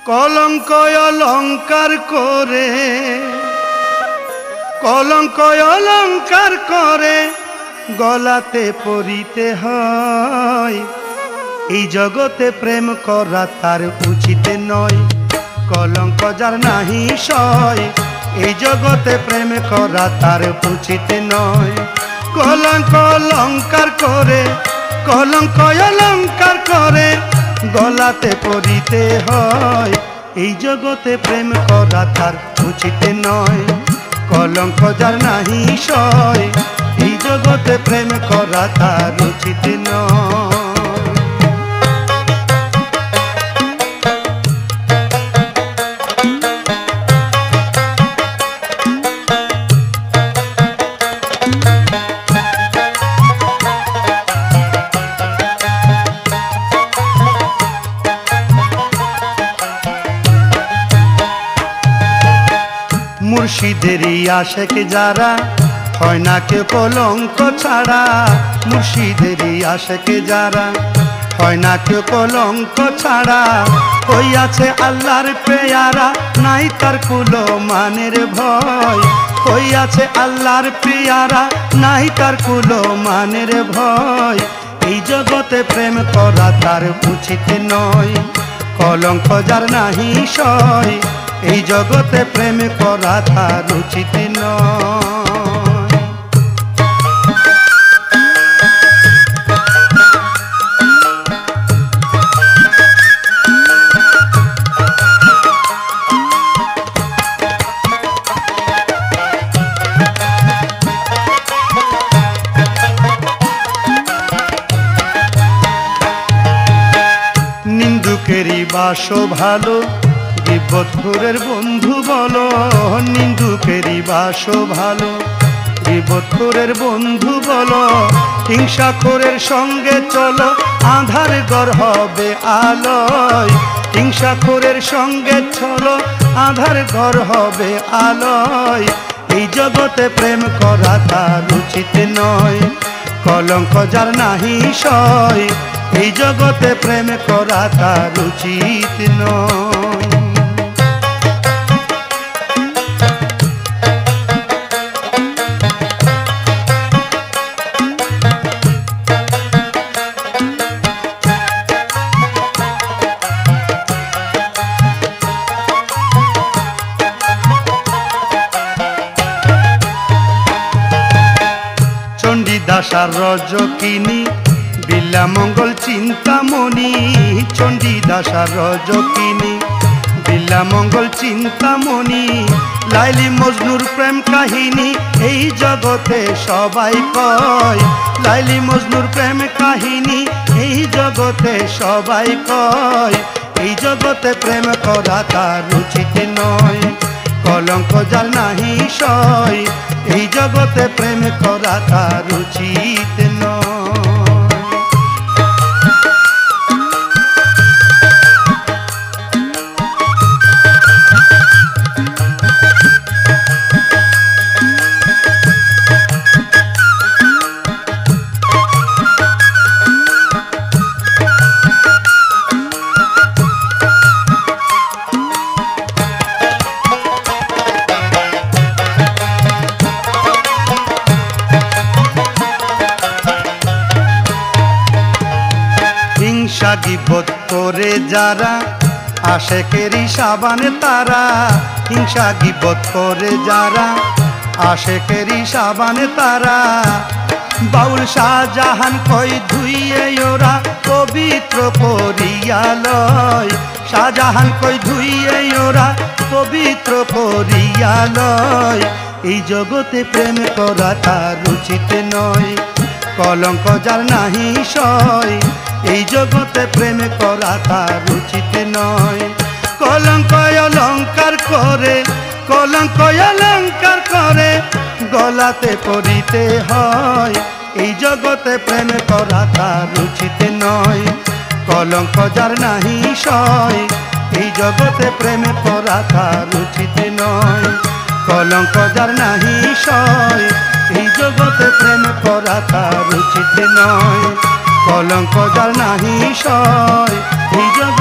কলঙ্ক অলঙ্কার করে, কলঙ্ক অলঙ্কার করে গলাতে পরিতে হয়। এই জগতে প্রেম করা তার উচিত নয়, কলঙ্ক যার নাহি সয়। এই জগতে প্রেম করা তার উচিত নয়। কলঙ্ক অলঙ্কার করে, কলঙ্ক অলঙ্কার করে গলাতে পরিতে হয়। এই জগতে প্রেম করা তার উচিত নয়, কলঙ্ক যার নাহি সয়। এই জগতে প্রেম করা তার উচিত নয়। মুর্শিদেরই আশেক যারা হয় না কেউ কলঙ্ক ছাড়া। মুর্শিদেরই আশেক যারা হয় না কেউ কলঙ্ক ছাড়া। হইয়াছে আল্লাহর পেয়ারা, নাই তার কুলো মানের ভয়। হইয়াছে আল্লাহর পেয়ারা, নাই তার কুলো মানের ভয়। এই জগতে প্রেম করা তার উচিত নয়, কলঙ্ক যার নাহি সয়। এই জগতে প্রেম করা তার উচিত নয়। নিন্দুকেরই বাসো ভালো, বিপদখোরের বন্ধু বলো। নিন্দুকেরই বাসো ভালো, বিপদখোরের বন্ধু বলো। হিংসাখোরের সঙ্গে চলো, আঁধার ঘর হবে আলোয়। হিংসাখোরের সঙ্গে চলো, আঁধার ঘর হবে আলোয়। এই জগতে প্রেম করা তার উচিত নয়, কলঙ্ক যার নাহি সয়। এই জগতে প্রেম করা তার উচিত নয়। চণ্ডীদাসার রজকিনী বিল্লা মঙ্গল চিন্তামণি। চণ্ডীদাসার রজকিনী বিল্লা মঙ্গল চিন্তামণি। লাইলি মজনুর প্রেম কাহিনী এই জগতে সবাই কয়। লাইলি মজনুর প্রেম কাহিনী এই জগতে সবাই কয়। এই জগতে প্রেম করা তার উচিত নয়, কলঙ্ক যার নাহি সয়। এই জগতে প্রেম করা তার উচিত নয়। হিংসা গীবত করে যারা আশেকেরই সাবানে তারা। হিংসা গীবত করে যারা আশেকেরই সাবানে তারা। বাউল শাহজাহান কই ধুইয়ে ওরা পবিত্র করিয়া লয়। শাহজাহান কই ধুইয়ে ওরা পবিত্র করিয়া লয়। এই জগতে প্রেম করা তার উচিত নয়, কলঙ্ক যার নাহি সয়। এই জগতে প্রেম করা তার উচিত নয়, কলঙ্ক অলঙ্কার করে, কলঙ্ক অলঙ্কার করে গলাতে পরিতে হয়। এই জগতে প্রেম করা তার উচিত নয়, কলঙ্ক যার নাহি সয়। এই জগতে প্রেম করা তার উচিত নয়, কলঙ্ক যার নাহি সয়। এই জগতে প্রেম করা তার উচিত নয়, কলঙ্ক যার নাহি সয়। এই জগতে